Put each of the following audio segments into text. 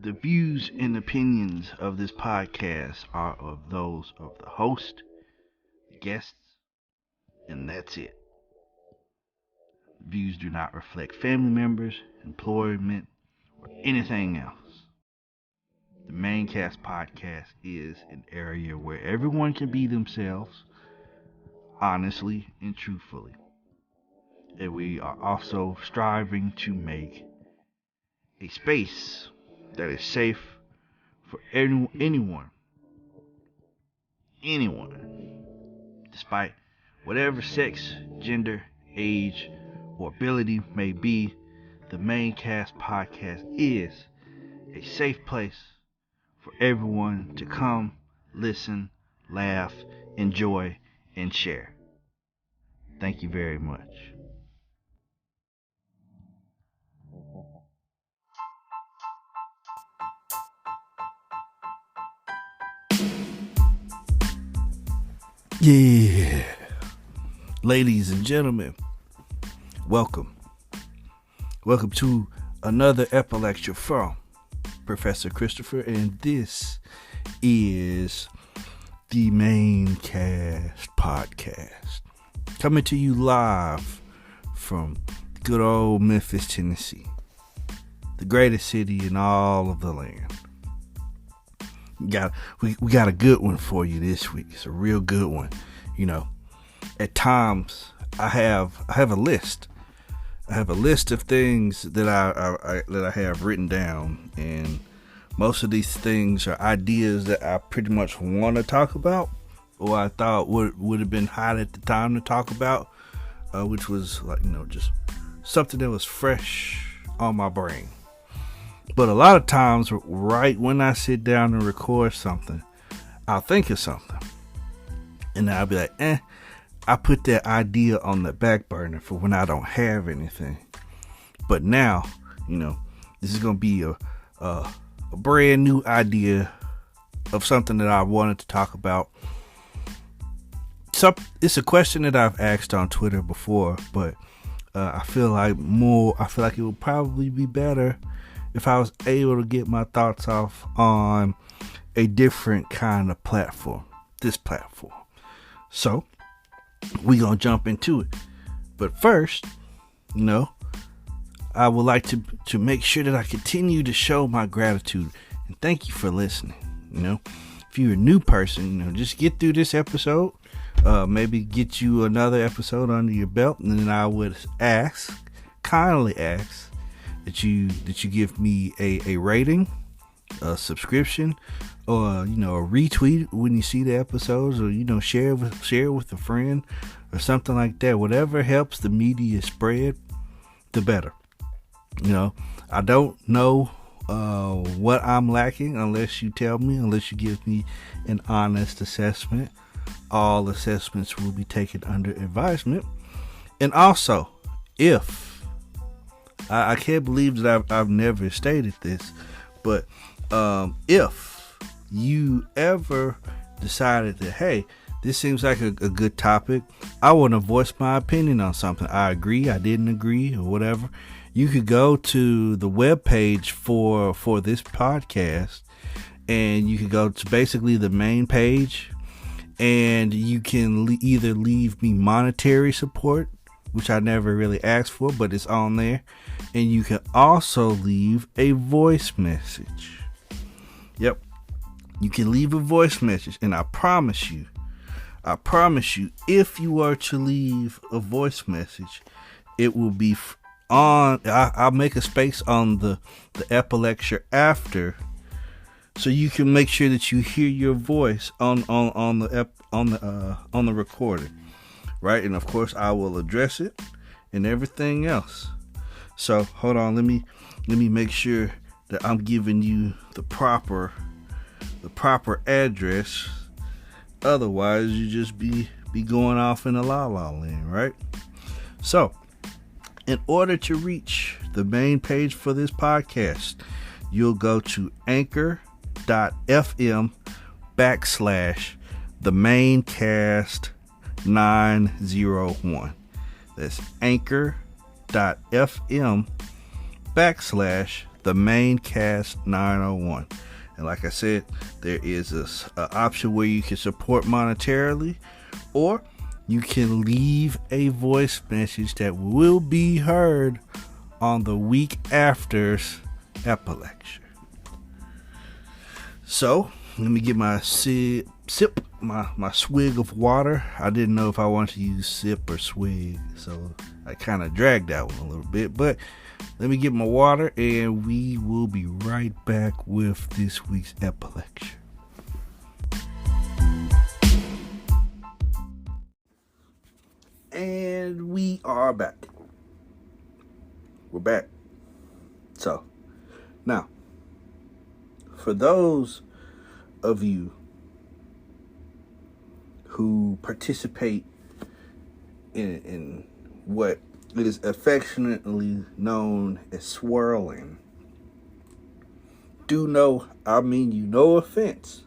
The views and opinions of this podcast are of those of the host, the guests, and that's it. Views do not reflect family members, employment, or anything else. The Maincast podcast is an area where everyone can be themselves, honestly and truthfully. And we are also striving to make a space that is safe for anyone, despite whatever sex, gender, age, or ability may be. The Maincast podcast is a safe place for everyone to come, listen, laugh, enjoy, and share. Thank you very much. Yeah, ladies and gentlemen, welcome. Welcome to another lecture from Professor Christopher, and this is the Maincast podcast, coming to you live from good old Memphis, Tennessee, the greatest city in all of the land. We got a good one for you this week. It's a real good one. You know, at times I have a list. I have a list of things that I have written down, and most of these things are ideas that I pretty much want to talk about, or I thought would have been hot at the time to talk about, which was just something that was fresh on my brain. But a lot of times, right when I sit down and record something, I'll think of something, and I'll be like, I put that idea on the back burner for when I don't have anything. But now, this is gonna be a brand new idea of something that I wanted to talk about. It's a question that I've asked on Twitter before, but I feel like it would probably be better if I was able to get my thoughts off on a different kind of platform, this platform. So we're going to jump into it. But first, I would like to make sure that I continue to show my gratitude and thank you for listening. If you're a new person, just get through this episode, maybe get you another episode under your belt, and then I would kindly ask that you give me a rating, a subscription, or a retweet when you see the episodes, or share with a friend or something like that. Whatever helps the media spread, the better. I don't know what I'm lacking unless you tell me, unless you give me an honest assessment. All assessments will be taken under advisement. And also, if I can't believe that I've never stated this, but if you ever decided that, hey, this seems like a good topic, I want to voice my opinion on something. I agree, I didn't agree, or whatever. You could go to the webpage for this podcast, and you could go to basically the main page, and you can either leave me monetary support, which I never really asked for, but it's on there. And you can also leave a voice message. Yep. You can leave a voice message. And I promise you, if you were to leave a voice message, it will be on. I'll make a space on the epithet after, so you can make sure that you hear your voice on the recording. Right, and of course I will address it and everything else. So hold on, let me make sure that I'm giving you the proper address. Otherwise, you just be going off in a la la land, right? So, in order to reach the main page for this podcast, you'll go to anchor.fm/the Maincast 901. That's anchor.fm /the the main cast 901. And like I said, there is an option where you can support monetarily, or you can leave a voice message that will be heard on the week after's epithet. So, let me get my my swig of water. I didn't know if I wanted to use sip or swig, so I kind of dragged that one a little bit. But let me get my water, and we will be right back with this week's epithet. And we are back. We're back. So, now, for those of you who participate in what is affectionately known as swirling, do know, I mean you no offense,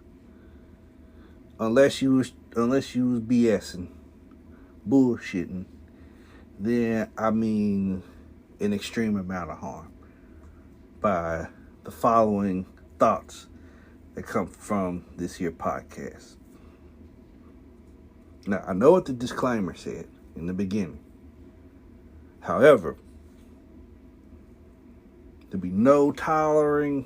unless you was BSing, bullshitting, then I mean an extreme amount of harm by the following thoughts that come from this here podcast. Now, I know what the disclaimer said in the beginning. However, there'll be no tolerating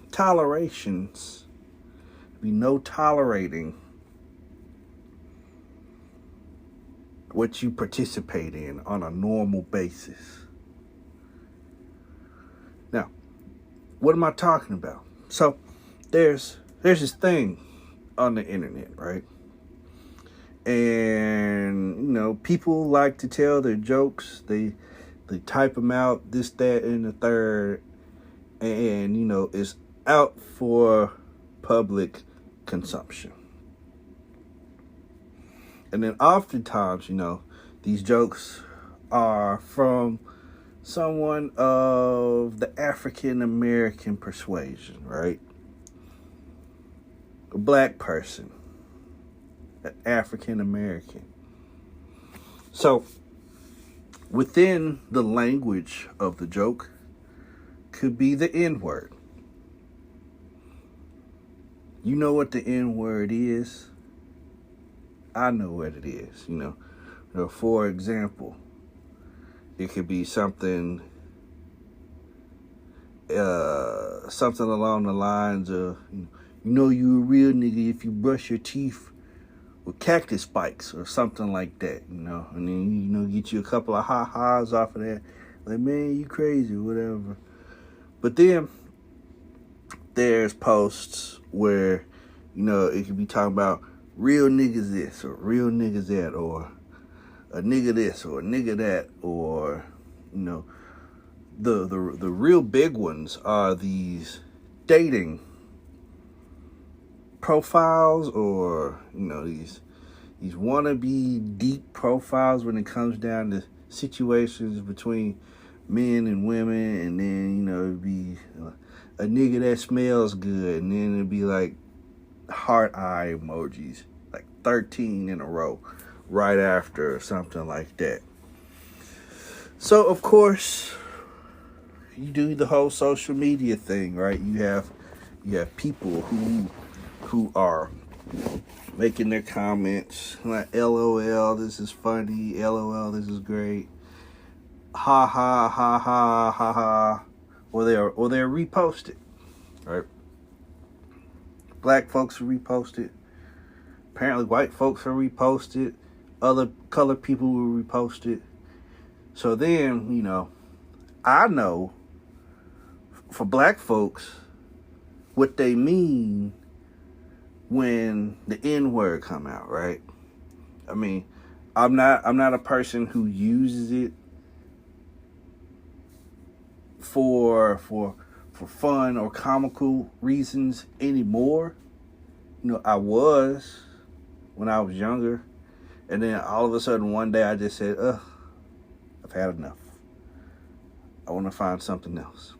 what you participate in on a normal basis. Now, what am I talking about? So, there's this thing on the internet, right? And, you know, people like to tell their jokes. They type them out, this, that, and the third. And, you know, it's out for public consumption. And then oftentimes, you know, these jokes are from someone of the African American persuasion, right? A black person, an African American. So, within the language of the joke could be the N-word. You know what the N-word is? I know what it is, you know. For example, it could be something along the lines of, you know you a real nigga if you brush your teeth with cactus spikes or something like that, you know. And then, you know, get you a couple of ha-has off of that. Like, man, you crazy, whatever. But then there's posts where, you know, it could be talking about real niggas this or real niggas that, or a nigga this or a nigga that, or, you know, the real big ones are these dating profiles, or, you know, these wannabe deep profiles when it comes down to situations between men and women. And then, you know, it'd be a nigga that smells good, and then it'd be like heart eye emojis, like 13 in a row right after, or something like that. So, of course, you do the whole social media thing, right? You have people who are making their comments like, LOL, this is funny, LOL, this is great, ha ha ha ha ha ha, or they're reposted, right? Black folks are reposted. Apparently white folks are reposted. Other colored people will repost it. So then, you know, I know for black folks what they mean when the N-word come out, right? I mean, I'm not a person who uses it for fun or comical reasons anymore. You know, I was when I was younger, and then all of a sudden one day I just said, I've had enough. I want to find something else.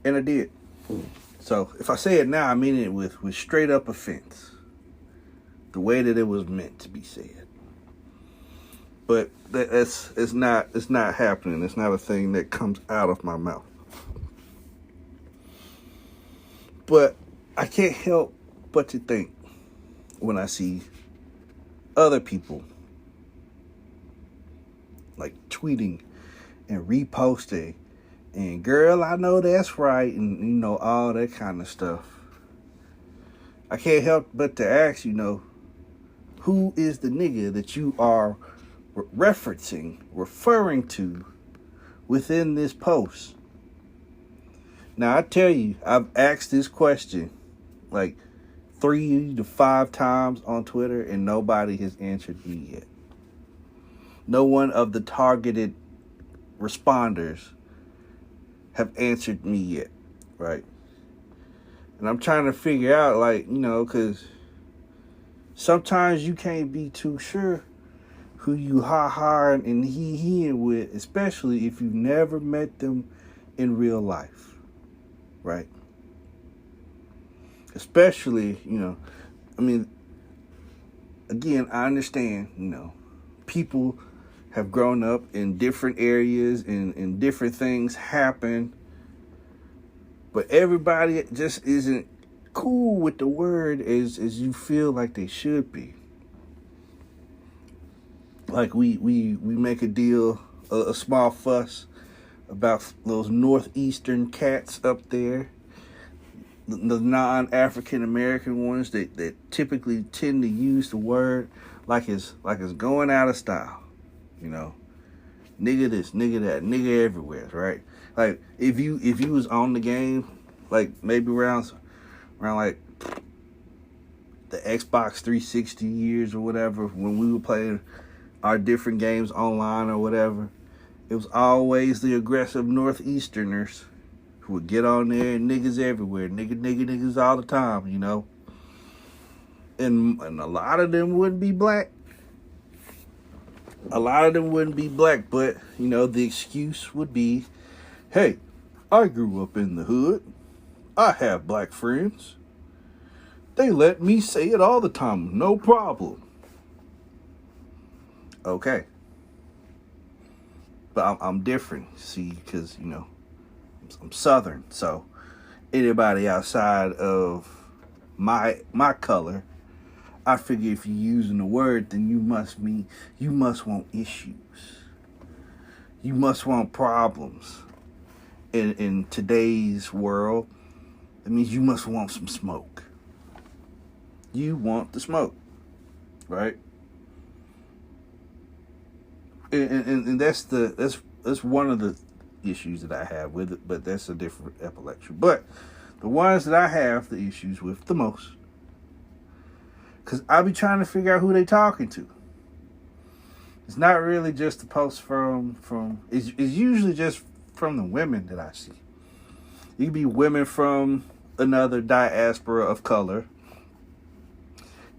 And I did. So if I say it now, I mean it with straight up offense, the way that it was meant to be said. But it's not happening. It's not a thing that comes out of my mouth. But I can't help but to think when I see other people like tweeting and reposting and girl, I know that's right, and all that kind of stuff. I can't help but to ask, who is the nigga that you are referring to within this post? Now, I tell you, I've asked this question like 3 to 5 times on Twitter, and nobody has answered me yet. No one of the targeted responders have answered me yet, right? And I'm trying to figure out, because sometimes you can't be too sure who you ha and he with, especially if you've never met them in real life, right? Especially, again, I understand, people have grown up in different areas and different things happen, but everybody just isn't cool with the word as you feel like they should be. Like we make a deal, a small fuss about those northeastern cats up there, the non-African American ones that typically tend to use the word like it's going out of style. Nigga this, nigga that, nigga everywhere, right? Like if you was on the game, like maybe around like the Xbox 360 years or whatever, when we were playing our different games online or whatever, it was always the aggressive Northeasterners who would get on there and niggas everywhere, niggas all the time, and a lot of them wouldn't be black. But the excuse would be, hey, I grew up in the hood. I have black friends. They let me say it all the time, no problem. Okay. But I'm different, see, because, I'm Southern. So anybody outside of my color, I figure if you're using the word, then you must want issues. You must want problems. In today's world, it means you must want some smoke. You want the smoke, right? And that's one of the issues that I have with it, but that's a different epilepsy. But the ones that I have the issues with the most, because I be trying to figure out who they talking to. It's not really just the posts from it's usually just from the women that I see. It could be women from another diaspora of color,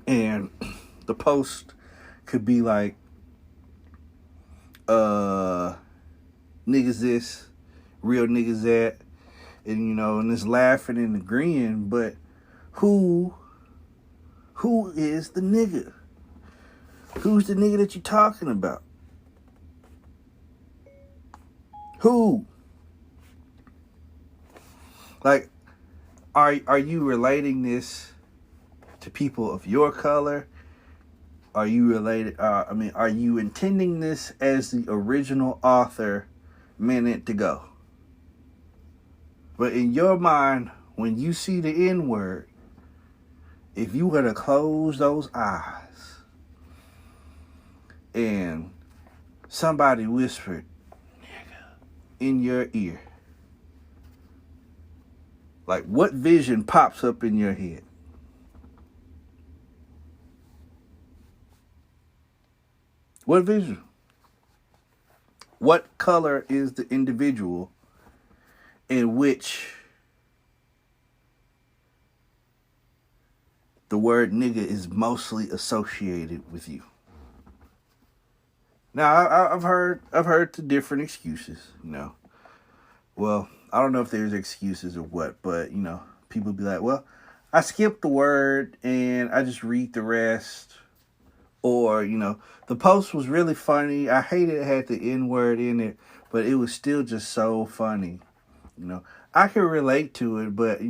and the post could be like, niggas this, real niggas that, and and it's laughing and agreeing, but who is the nigga? Who's the nigga that you're talking about? Who? Like, are you relating this to people of your color? Are you related? Are you intending this as the original author meant it to go? But in your mind, when you see the N-word, if you were to close those eyes and somebody whispered, nigga, in your ear, like what vision pops up in your head? What vision? What color is the individual in which the word nigga is mostly associated with you? Now, I've heard the different excuses, Well, I don't know if there's excuses or what, but, people be like, well, I skipped the word and I just read the rest. Or, the post was really funny. I hated it had the N-word in it, but it was still just so funny. I can relate to it, but,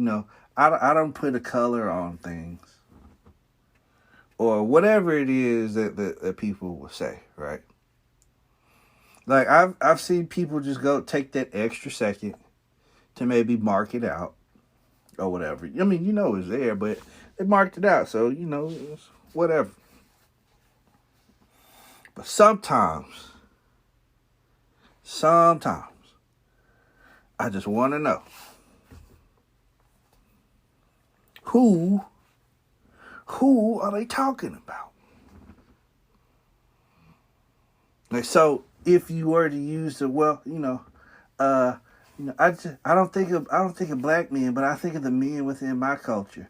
I don't put a color on things or whatever it is that people will say, right? Like I've seen people just go take that extra second to maybe mark it out or whatever. I mean, it's there, but they marked it out, so it's whatever. But sometimes I just want to know who are they talking about? Like, so if you were to use I don't think of black men, but I think of the men within my culture,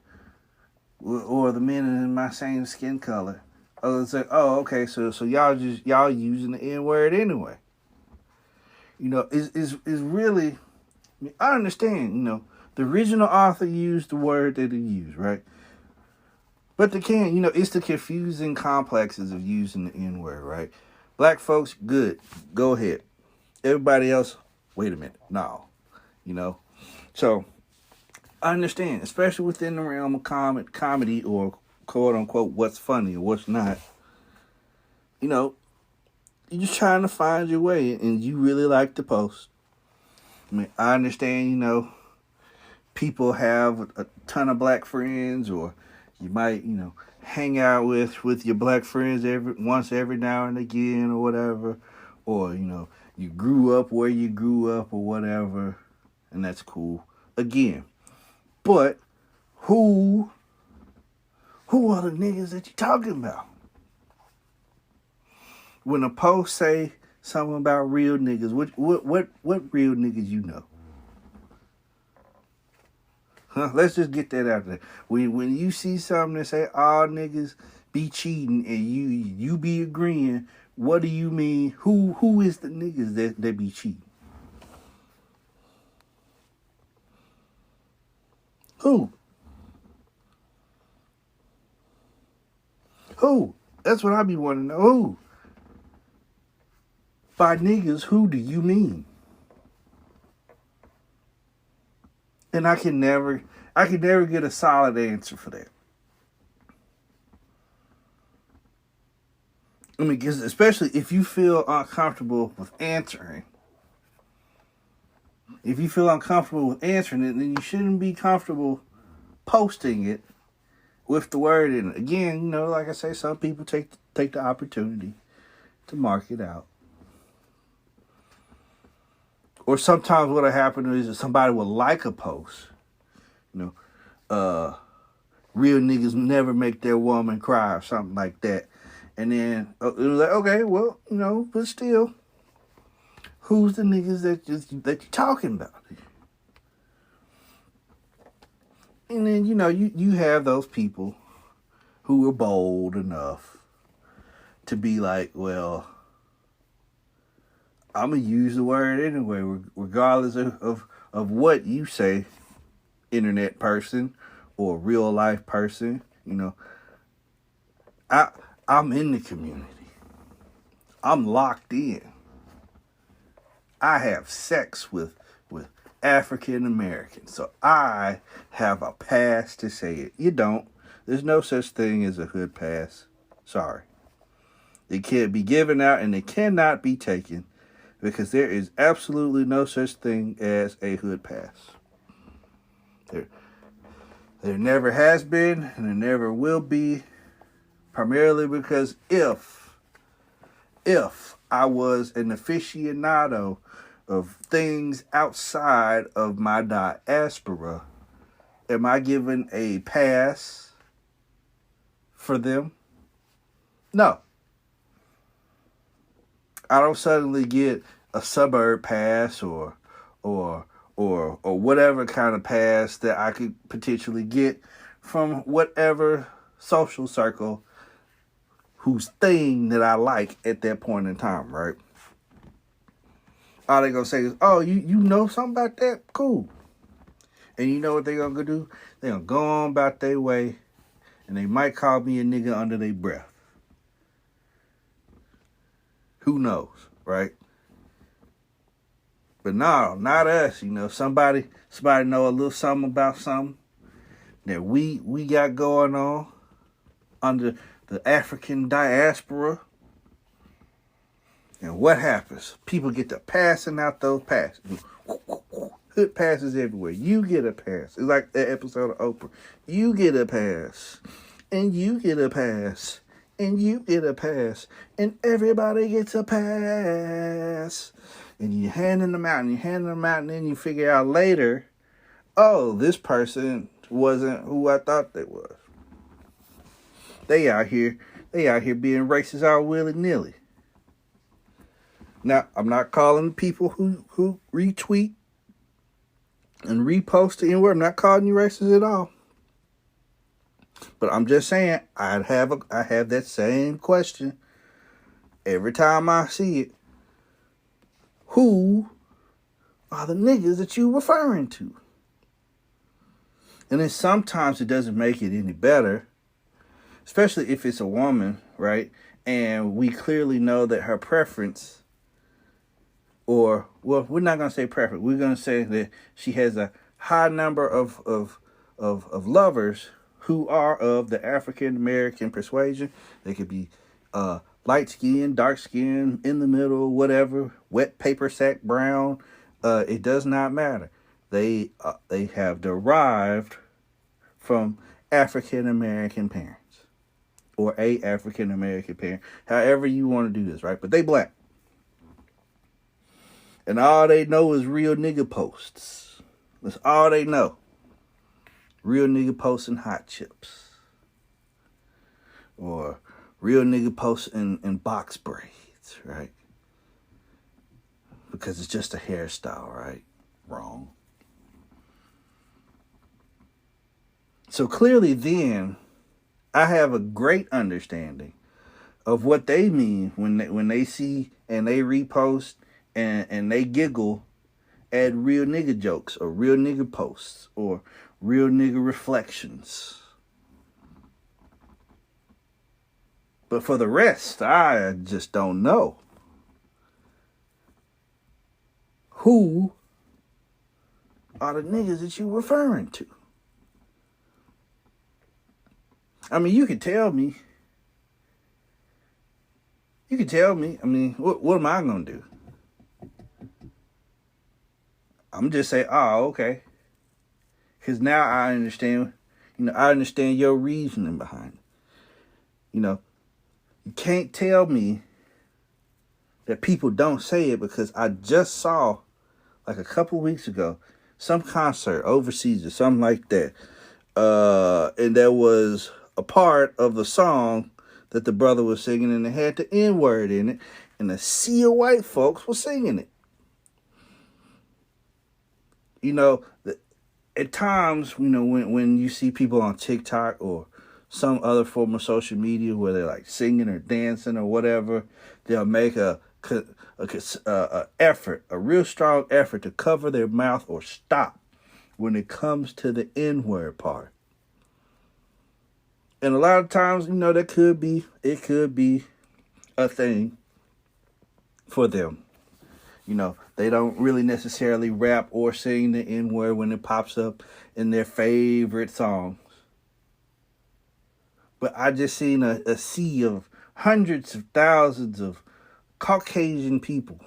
or the men in my same skin color. Oh, it's like, oh, okay, so y'all using the N word anyway. Is really. I mean, I understand. The original author used the word that he used, right? But it's the confusing complexes of using the N word, right? Black folks, good, go ahead. Everybody else, wait a minute, no, So I understand, especially within the realm of comedy or quote unquote what's funny or what's not. You're just trying to find your way, and you really like to post. I mean, I understand. People have a ton of black friends, or you might, hang out with your black friends every now and again or whatever, or you grew up where you grew up or whatever, and that's cool. Again, but who are the niggas that you talking about? When a post say something about real niggas, what real niggas you know? Huh? Let's just get that out there. When you see something that say all niggas be cheating and you be agreeing, what do you mean? Who is the niggas that be cheating? Who? That's what I be wanting to know. Who? By niggas, who do you mean? And I can never get a solid answer for that. I mean, because especially if you feel uncomfortable with answering. If you feel uncomfortable with answering it, then you shouldn't be comfortable posting it with the word in it. Again, like I say, some people take the opportunity to mark it out. Or sometimes what'll happen is that somebody will like a post. Real niggas never make their woman cry or something like that. And then it was like, okay, well, but still, who's the niggas that you're talking about? And then, you have those people who are bold enough to be like, well, I'm going to use the word anyway, regardless of what you say, internet person or real life person. I'm in the community. I'm locked in. I have sex with African Americans, so I have a pass to say it. You don't. There's no such thing as a hood pass. Sorry. It can't be given out and it cannot be taken, because there is absolutely no such thing as a hood pass. There never has been, and there never will be, primarily because if I was an aficionado of things outside of my diaspora, am I given a pass for them? No. I don't suddenly get a suburb pass or whatever kind of pass that I could potentially get from whatever social circle whose thing that I like at that point in time, right? All they gonna say is, oh, you know something about that? Cool. And you know what they gonna do? They gonna go on about their way, and they might call me a nigga under their breath. Who knows, right? But no, not us. Somebody know a little something about something, that we got going on under the African diaspora. And what happens? People get to passing out those passes. Hood passes everywhere. You get a pass. It's like that episode of Oprah. You get a pass. And you get a pass. And you get a pass. And everybody gets a pass. And you handing them out and you handing them out. And then you figure out later, oh, this person wasn't who I thought they was. They out here being racist all willy-nilly. Now, I'm not calling people who retweet and repost the N-word. I'm not calling you racist at all. But I'm just saying, I have that same question every time I see it. Who are the niggas that you referring to? And then sometimes it doesn't make it any better, especially if it's a woman, right? And we clearly know that her preference, or, well, we're not going to say preference. We're going to say that she has a high number of lovers who are of the African-American persuasion. They could be light skin, dark skin, in the middle, whatever, wet paper sack brown. It does not matter. They have derived from African-American parents or a African-American parent. However you want to do this, right? But they black. And all they know is real nigga posts. That's all they know. Real nigga posting hot chips. Or real nigga posting in box braids, right? Because it's just a hairstyle, right? Wrong. So clearly then, I have a great understanding of what they mean when they see and they repost and they giggle at real nigga jokes or real nigga posts or real nigga reflections. But for the rest, I just don't know. Who are the niggas that you referring to? I mean, you can tell me. I mean, what am I going to do? I'm just say, oh, okay. Because now I understand, I understand your reasoning behind it. You can't tell me that people don't say it, because I just saw, like a couple weeks ago, some concert overseas or something like that. And there was a part of the song that the brother was singing, and it had the N-word in it, and a sea of white folks were singing it. At times, when you see people on TikTok or some other form of social media where they're like singing or dancing or whatever, they'll make a effort, a real strong effort to cover their mouth or stop when it comes to the N-word part. And a lot of times, it could be a thing for them. They don't really necessarily rap or sing the N-word when it pops up in their favorite songs. But I just seen a sea of hundreds of thousands of Caucasian people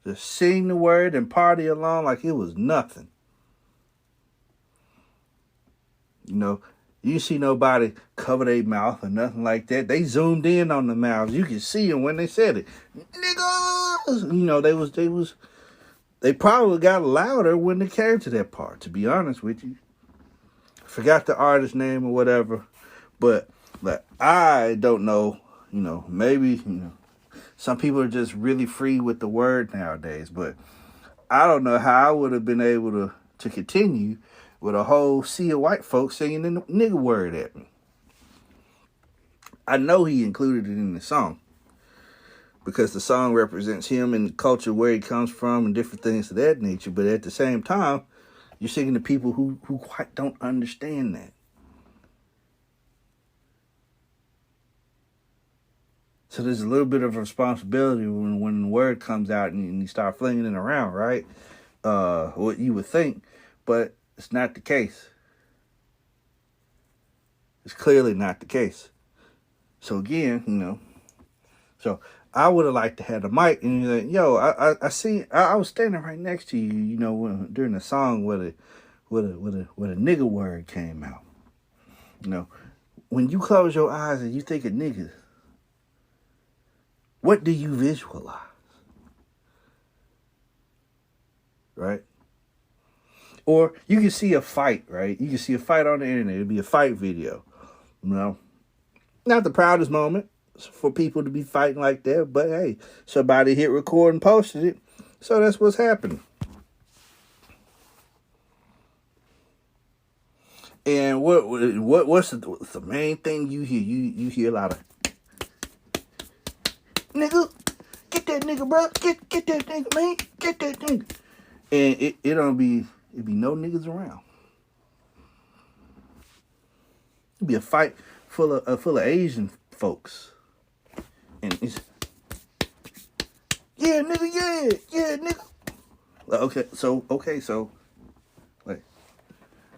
just sing the word and party along like it was nothing. You see nobody cover their mouth or nothing like that. They zoomed in on the mouths. You can see them when they said it. Niggas! They probably got louder when they came to that part, to be honest with you. Forgot the artist's name or whatever. But I don't know, maybe, some people are just really free with the word nowadays. But I don't know how I would have been able to continue with a whole sea of white folks singing the nigga word at me. I know he included it in the song because the song represents him and the culture where he comes from and different things of that nature. But at the same time, you're singing to people who quite don't understand that. So there's a little bit of responsibility when the word comes out and you start flinging it around, right? What you would think, but it's not the case. It's clearly not the case. So again, so I would have liked to have the mic and you're like, yo, I was standing right next to you, during the song where the nigga word came out. When you close your eyes and you think of niggas, what do you visualize? Right? Or you can see a fight, right? You can see a fight on the internet. It'd be a fight video. Not the proudest moment for people to be fighting like that, but hey, somebody hit record and posted it. So that's what's happening. And what's the main thing you hear? You hear a lot of nigga, get that nigga, bro, get that nigga, man, get that nigga. And it'd be no niggas around. It'd be a fight full of Asian folks, and it's yeah, nigga, yeah, nigga. Okay, so like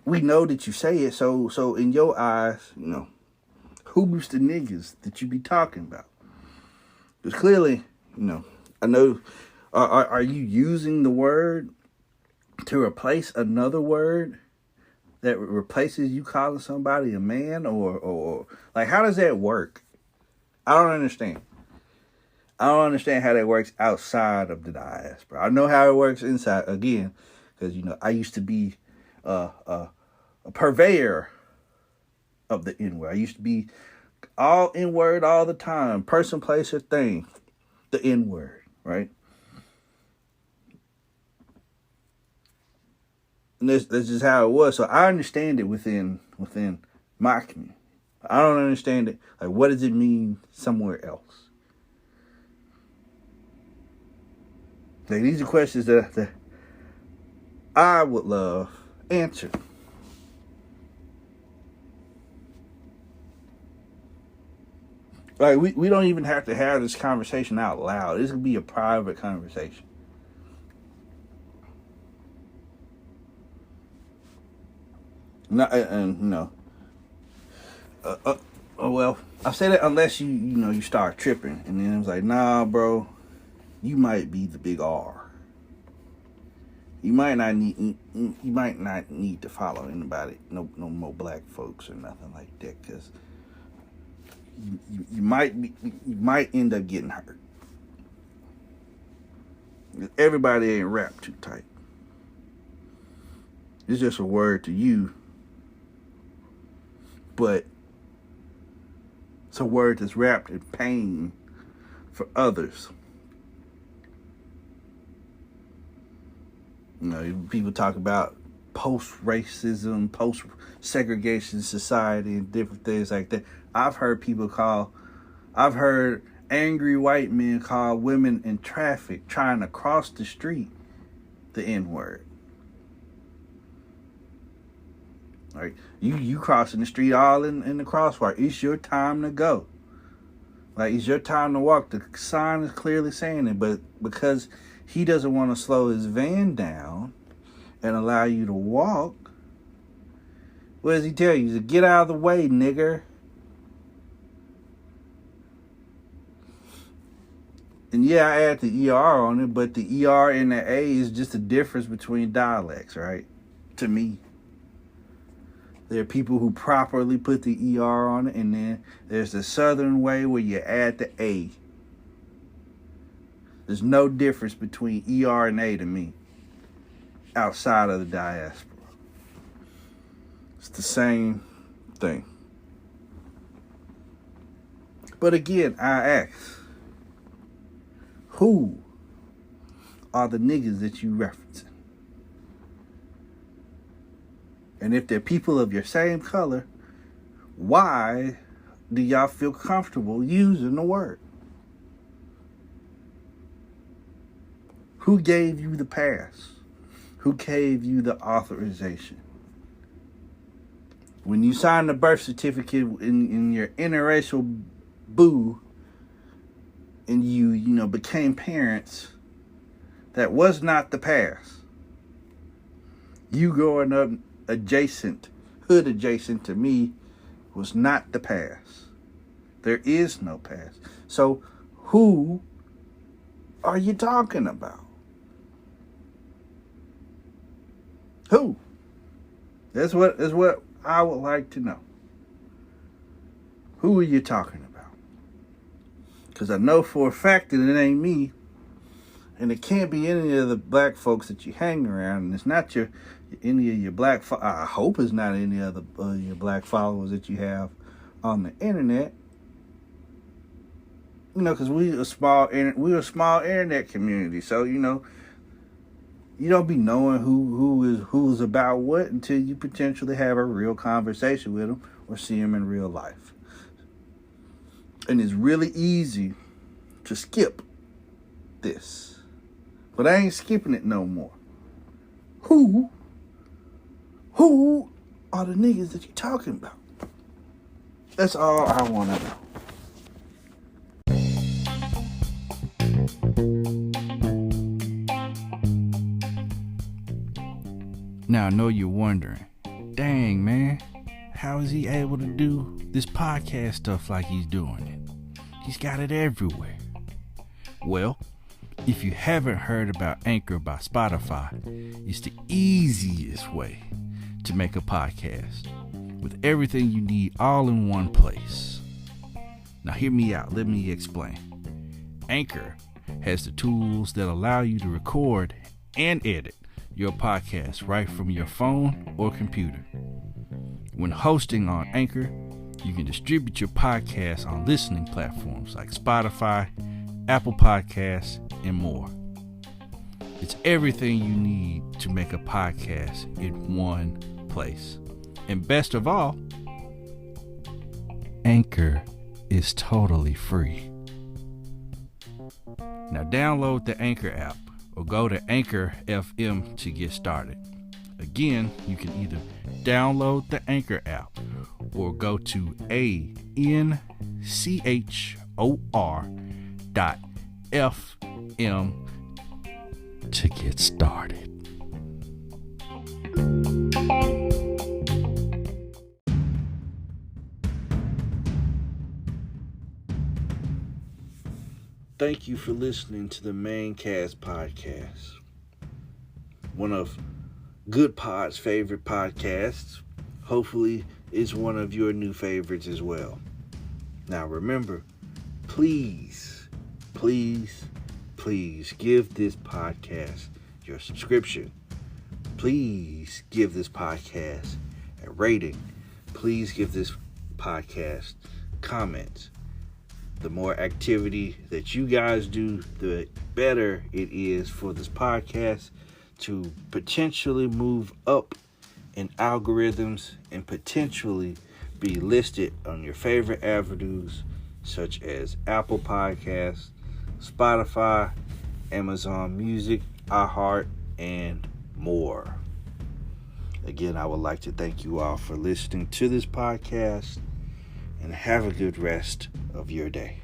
we know that you say it. So in your eyes, who's the niggas that you be talking about? Because clearly, I know. Are you using the word to replace another word that replaces you calling somebody a man, or like how does that work? I don't understand. I don't understand how that works outside of the diaspora. I know how it works inside, again, because I used to be a purveyor of the N-word. I used to be all N-word all the time, person, place, or thing, the N-word, right? And that's just how it was. So I understand it within my community. I don't understand it. Like, what does it mean somewhere else? Like, these are questions that I would love answered. Like, we don't even have to have this conversation out loud. This could be a private conversation. Well, I say that unless you start tripping, and then it's like, nah, bro, you might be the big R. You might not need to follow anybody, no more black folks or nothing like that, because you might end up getting hurt. Everybody ain't wrapped too tight. It's just a word to you, but it's a word that's wrapped in pain for others. People talk about post-racism, post-segregation society, and different things like that. I've heard angry white men call women in traffic trying to cross the street the N-word. Right? You crossing the street all in the crosswalk. It's your time to go. Like, it's your time to walk. The sign is clearly saying it, but because he doesn't want to slow his van down and allow you to walk, what does he tell you? He said, get out of the way, nigger. And yeah, I add the ER on it, but the ER and the A is just the difference between dialects, right? To me. There are people who properly put the ER on it, and then there's the southern way where you add the A. There's no difference between ER and A to me, outside of the diaspora. It's the same thing. But again, I ask, who are the niggas that you referencing? And if they're people of your same color, why do y'all feel comfortable using the word? Who gave you the pass? Who gave you the authorization? When you signed the birth certificate in your interracial boo, and you became parents, that was not the pass. You growing up hood adjacent to me was not the past. There is no past. So who are you talking about? Who? That's what I would like to know. Who are you talking about? Because I know for a fact that it ain't me. And it can't be any of the black folks that you hang around. And it's not any of your black... I hope it's not any of your black followers that you have on the internet. You know, because we're a small internet community. So, you know, you don't be knowing who's about what until you potentially have a real conversation with them or see them in real life. And it's really easy to skip this. But I ain't skipping it no more. Who are the niggas that you talking about? That's all I want to know. Now, I know you're wondering, dang, man, how is he able to do this podcast stuff like he's doing it? He's got it everywhere. Well, if you haven't heard about Anchor by Spotify, it's the easiest way to make a podcast with everything you need all in one place. Now hear me out. Let me explain. Anchor has the tools that allow you to record and edit your podcast right from your phone or computer. When hosting on Anchor, you can distribute your podcast on listening platforms like Spotify, Apple Podcasts, and more. It's everything you need to make a podcast in one place. And best of all, Anchor is totally free. Now download the Anchor app or go to Anchor FM to get started. Again, you can either download the Anchor app or go to anchor.fm to get started. Thank you for listening to the Maincast podcast. One of Good Pod's favorite podcasts. Hopefully it's one of your new favorites as well. Now remember, please give this podcast your subscription. Please give this podcast a rating. Please give this podcast comments. The more activity that you guys do, the better it is for this podcast to potentially move up in algorithms and potentially be listed on your favorite avenues such as Apple Podcasts, Spotify, Amazon Music, iHeart, and more. Again, I would like to thank you all for listening to this podcast and have a good rest of your day.